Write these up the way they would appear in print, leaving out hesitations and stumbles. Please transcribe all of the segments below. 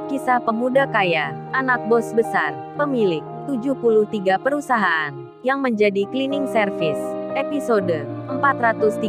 Kisah pemuda kaya, anak bos besar, pemilik 73 perusahaan, yang menjadi cleaning service. Episode 431.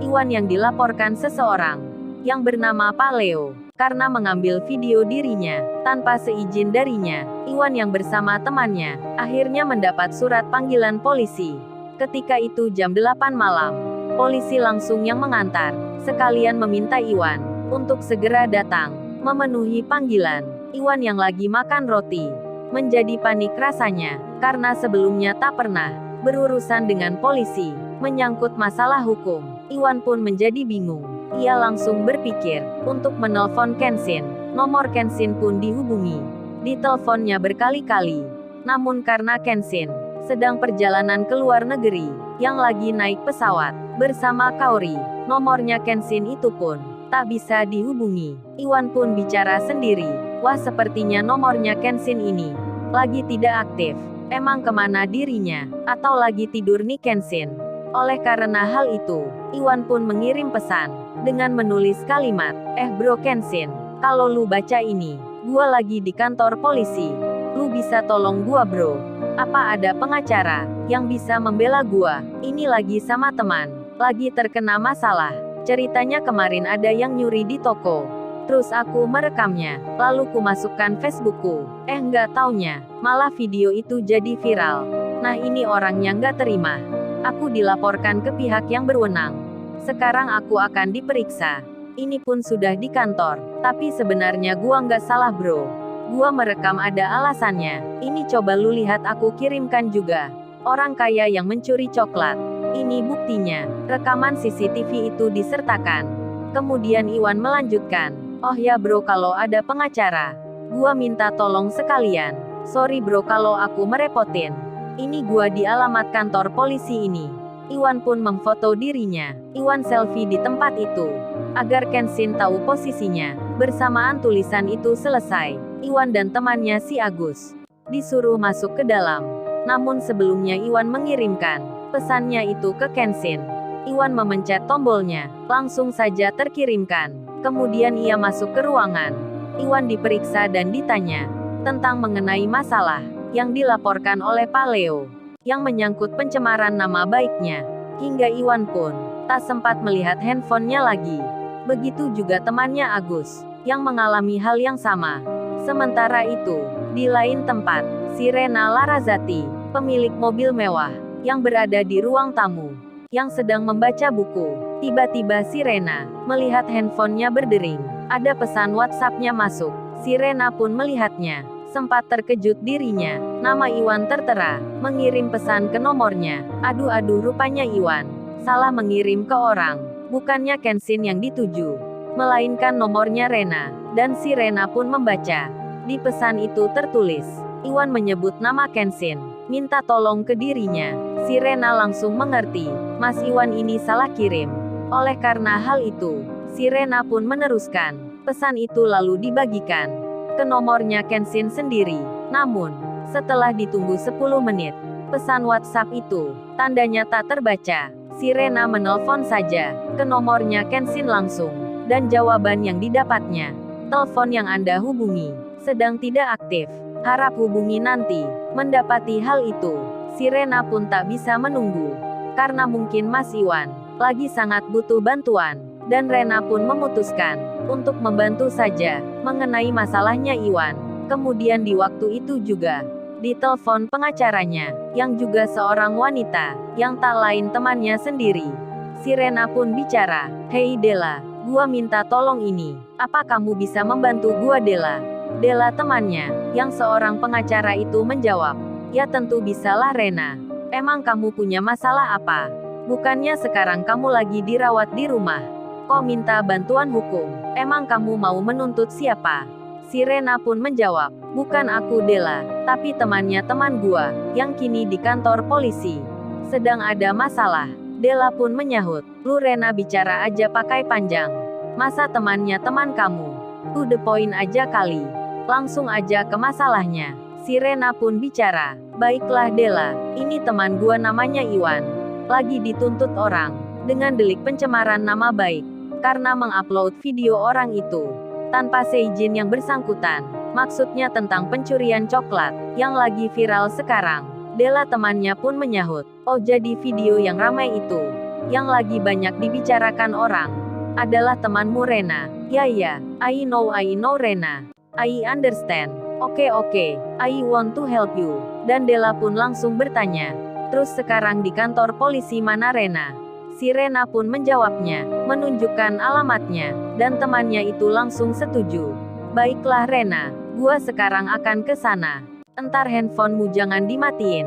Iwan yang dilaporkan seseorang yang bernama Pak Leo karena mengambil video dirinya tanpa seizin darinya. Iwan yang bersama temannya akhirnya mendapat surat panggilan polisi. Ketika itu jam 8 malam. Polisi langsung yang mengantar, sekalian meminta Iwan untuk segera datang memenuhi panggilan. Iwan yang lagi makan roti menjadi panik rasanya karena sebelumnya tak pernah berurusan dengan polisi menyangkut masalah hukum. Iwan pun menjadi bingung. Ia langsung berpikir untuk menelpon Kenshin. Nomor Kenshin pun dihubungi. Diteleponnya berkali-kali. Namun karena Kenshin sedang perjalanan ke luar negeri, yang lagi naik pesawat bersama Kaori, nomornya Kenshin itu pun tak bisa dihubungi. Iwan pun bicara sendiri. Wah, sepertinya nomornya Kenshin ini lagi tidak aktif. Emang kemana dirinya? Atau lagi tidur nih Kenshin? Oleh karena hal itu, Iwan pun mengirim pesan dengan menulis kalimat, bro Kenshin, kalau lu baca ini, gua lagi di kantor polisi. Lu bisa tolong gua bro? Apa ada pengacara yang bisa membela gua? Ini lagi sama teman, lagi terkena masalah. Ceritanya kemarin ada yang nyuri di toko. Terus aku merekamnya, lalu ku masukkan Facebookku. Nggak taunya, malah video itu jadi viral. Nah ini orangnya nggak terima. Aku dilaporkan ke pihak yang berwenang. Sekarang aku akan diperiksa. Ini pun sudah di kantor. Tapi sebenarnya gua nggak salah bro. Gua merekam ada alasannya. Ini coba lu lihat aku kirimkan juga. Orang kaya yang mencuri coklat. Ini buktinya, rekaman CCTV itu disertakan. Kemudian Iwan melanjutkan, oh ya bro kalau ada pengacara, gua minta tolong sekalian. Sorry bro kalau aku merepotin. Ini gua di alamat kantor polisi ini. Iwan pun memfoto dirinya. Iwan selfie di tempat itu. Agar Kenshin tahu posisinya. Bersamaan tulisan itu selesai, Iwan dan temannya si Agus disuruh masuk ke dalam. Namun sebelumnya Iwan mengirimkan pesannya itu ke Kenshin. Iwan memencet tombolnya, langsung saja terkirimkan. Kemudian ia masuk ke ruangan. Iwan diperiksa dan ditanya tentang mengenai masalah yang dilaporkan oleh Pak Leo, yang menyangkut pencemaran nama baiknya. Hingga Iwan pun tak sempat melihat handphonenya lagi. Begitu juga temannya Agus, yang mengalami hal yang sama. Sementara itu, di lain tempat, Sirena Larazati, pemilik mobil mewah, yang berada di ruang tamu, yang sedang membaca buku. Tiba-tiba Sirena melihat handphonenya berdering. Ada pesan WhatsApp-nya masuk. Sirena pun melihatnya. Sempat terkejut dirinya. Nama Iwan tertera, mengirim pesan ke nomornya. Aduh rupanya Iwan salah mengirim ke orang. Bukannya Kenshin yang dituju, melainkan nomornya Rena. Dan si Rena pun membaca. Di pesan itu tertulis, Iwan menyebut nama Kenshin, minta tolong ke dirinya. Si Rena langsung mengerti, Mas Iwan ini salah kirim. Oleh karena hal itu, si Rena pun meneruskan pesan itu lalu dibagikan ke nomornya Kenshin sendiri. Namun, setelah ditunggu 10 menit, pesan WhatsApp itu tandanya tak terbaca. Si Rena menelpon saja ke nomornya Kenshin langsung, dan jawaban yang didapatnya, telepon yang Anda hubungi sedang tidak aktif. Harap hubungi nanti. Mendapati hal itu, si Rena pun tak bisa menunggu, karena mungkin Mas Iwan lagi sangat butuh bantuan, dan Rena pun memutuskan untuk membantu saja mengenai masalahnya Iwan. Kemudian di waktu itu juga ditelepon pengacaranya, yang juga seorang wanita, yang tak lain temannya sendiri. Si Rena pun bicara, "Hei Della, gua minta tolong ini. Apa kamu bisa membantu gua Della?" Della temannya, yang seorang pengacara itu menjawab, "Ya tentu bisalah Rena. Emang kamu punya masalah apa? Bukannya sekarang kamu lagi dirawat di rumah. Kok minta bantuan hukum? Emang kamu mau menuntut siapa?" Si Rena pun menjawab, "Bukan aku Della, tapi temannya teman gua, yang kini di kantor polisi sedang ada masalah." Della pun menyahut, "Lu Rena bicara aja pakai panjang. Masa temannya teman kamu? To the point aja kali. Langsung aja ke masalahnya." Si Rena pun bicara, "Baiklah Della, ini teman gua namanya Iwan. Lagi dituntut orang dengan delik pencemaran nama baik karena mengupload video orang itu tanpa seizin yang bersangkutan. Maksudnya tentang pencurian coklat, yang lagi viral sekarang. Della temannya pun menyahut, oh jadi video yang ramai itu, yang lagi banyak dibicarakan orang, adalah temanmu Rena. Ya, I know Rena. I understand. Oke, I want to help you. Dan Della pun langsung bertanya, terus sekarang di kantor polisi mana Rena? Si Rena pun menjawabnya, menunjukkan alamatnya, dan temannya itu langsung setuju. Baiklah Rena, gua sekarang akan ke sana. Entar handphonemu jangan dimatiin,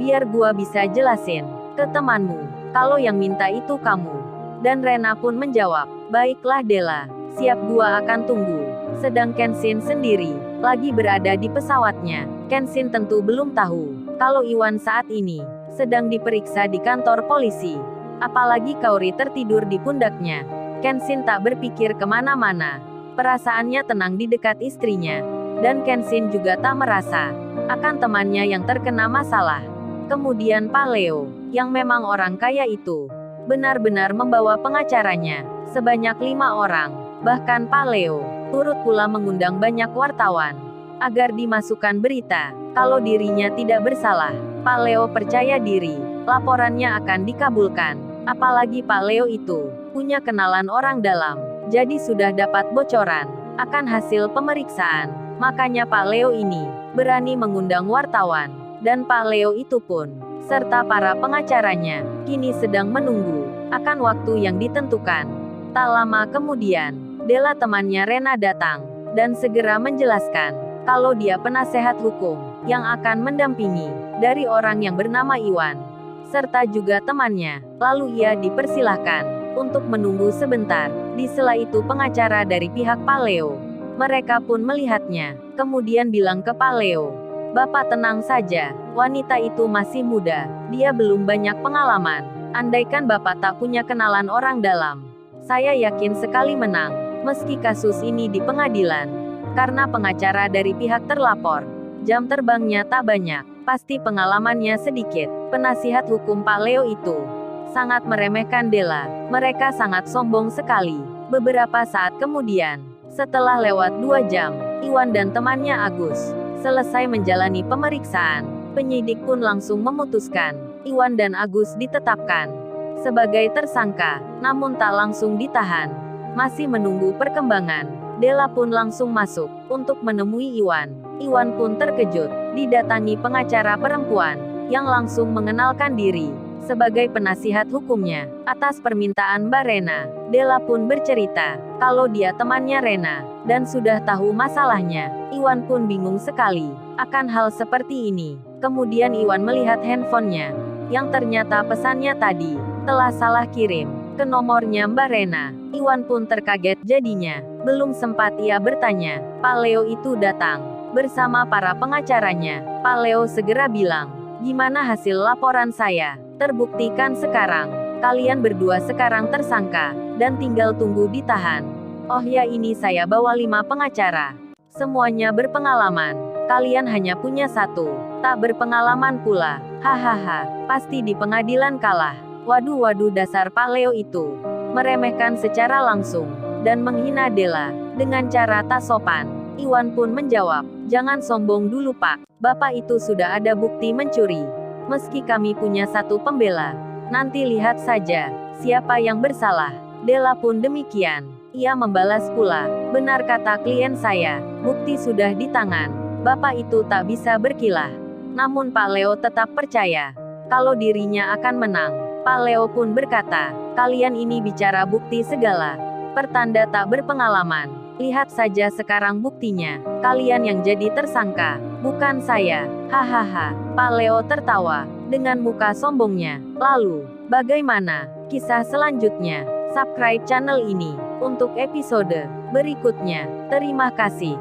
biar gua bisa jelasin ke temanmu, kalau yang minta itu kamu. Dan Rena pun menjawab, baiklah Della, siap gua akan tunggu. Sedang Kenshin sendiri, lagi berada di pesawatnya. Kenshin tentu belum tahu, kalau Iwan saat ini sedang diperiksa di kantor polisi. Apalagi Kaori tertidur di pundaknya. Kenshin tak berpikir kemana-mana. Perasaannya tenang di dekat istrinya. Dan Kenshin juga tak merasa akan temannya yang terkena masalah. Kemudian Pak Leo, yang memang orang kaya itu, benar-benar membawa pengacaranya, sebanyak 5 orang. Bahkan Pak Leo turut pula mengundang banyak wartawan, agar dimasukkan berita, kalau dirinya tidak bersalah. Pak Leo percaya diri, laporannya akan dikabulkan. Apalagi Pak Leo itu punya kenalan orang dalam, jadi sudah dapat bocoran akan hasil pemeriksaan. Makanya Pak Leo ini berani mengundang wartawan, dan Pak Leo itu pun serta para pengacaranya kini sedang menunggu akan waktu yang ditentukan. Tak lama kemudian, Della temannya Rena datang dan segera menjelaskan kalau dia penasehat hukum yang akan mendampingi dari orang yang bernama Iwan serta juga temannya. Lalu ia dipersilahkan untuk menunggu sebentar. Di sela itu pengacara dari pihak Pak Leo, mereka pun melihatnya, kemudian bilang ke Pak Leo, Bapak tenang saja, wanita itu masih muda, dia belum banyak pengalaman. Andaikan Bapak tak punya kenalan orang dalam, saya yakin sekali menang, meski kasus ini di pengadilan. Karena pengacara dari pihak terlapor, jam terbangnya tak banyak, pasti pengalamannya sedikit. Penasihat hukum Pak Leo itu sangat meremehkan Della. Mereka sangat sombong sekali. Beberapa saat kemudian, setelah lewat 2 jam, Iwan dan temannya Agus selesai menjalani pemeriksaan. Penyidik pun langsung memutuskan, Iwan dan Agus ditetapkan sebagai tersangka, namun tak langsung ditahan. Masih menunggu perkembangan. Della pun langsung masuk untuk menemui Iwan. Iwan pun terkejut, didatangi pengacara perempuan yang langsung mengenalkan diri sebagai penasihat hukumnya. Atas permintaan Mbak Rena, Della pun bercerita kalau dia temannya Rena dan sudah tahu masalahnya. Iwan pun bingung sekali akan hal seperti ini. Kemudian Iwan melihat handphonenya yang ternyata pesannya tadi telah salah kirim ke nomornya Mbak Rena. Iwan pun terkaget jadinya. Belum sempat ia bertanya, Pak Leo itu datang bersama para pengacaranya. Pak Leo segera bilang, gimana hasil laporan saya? Terbuktikan sekarang. Kalian berdua sekarang tersangka, dan tinggal tunggu ditahan. Oh ya, ini saya bawa 5 pengacara. Semuanya berpengalaman. Kalian hanya punya 1, tak berpengalaman pula. Hahaha, pasti di pengadilan kalah. Waduh, dasar Pak Leo itu meremehkan secara langsung dan menghina Della dengan cara tak sopan. Iwan pun menjawab, jangan sombong dulu Pak. Bapak itu sudah ada bukti mencuri. Meski kami punya 1 pembela, nanti lihat saja siapa yang bersalah. Della pun demikian. Ia membalas pula, benar kata klien saya, bukti sudah di tangan. Bapak itu tak bisa berkilah. Namun Pak Leo tetap percaya kalau dirinya akan menang. Pak Leo pun berkata, kalian ini bicara bukti segala, pertanda tak berpengalaman. Lihat saja sekarang buktinya. Kalian yang jadi tersangka, bukan saya. Hahaha. Pak Leo tertawa dengan muka sombongnya. Lalu, bagaimana kisah selanjutnya? Subscribe channel ini untuk episode berikutnya. Terima kasih.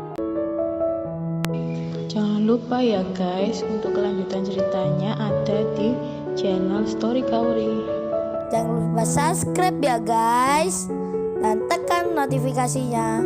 Jangan lupa ya guys, untuk kelanjutan ceritanya ada di channel Story Kaori. Jangan lupa subscribe ya guys, dan tekan notifikasinya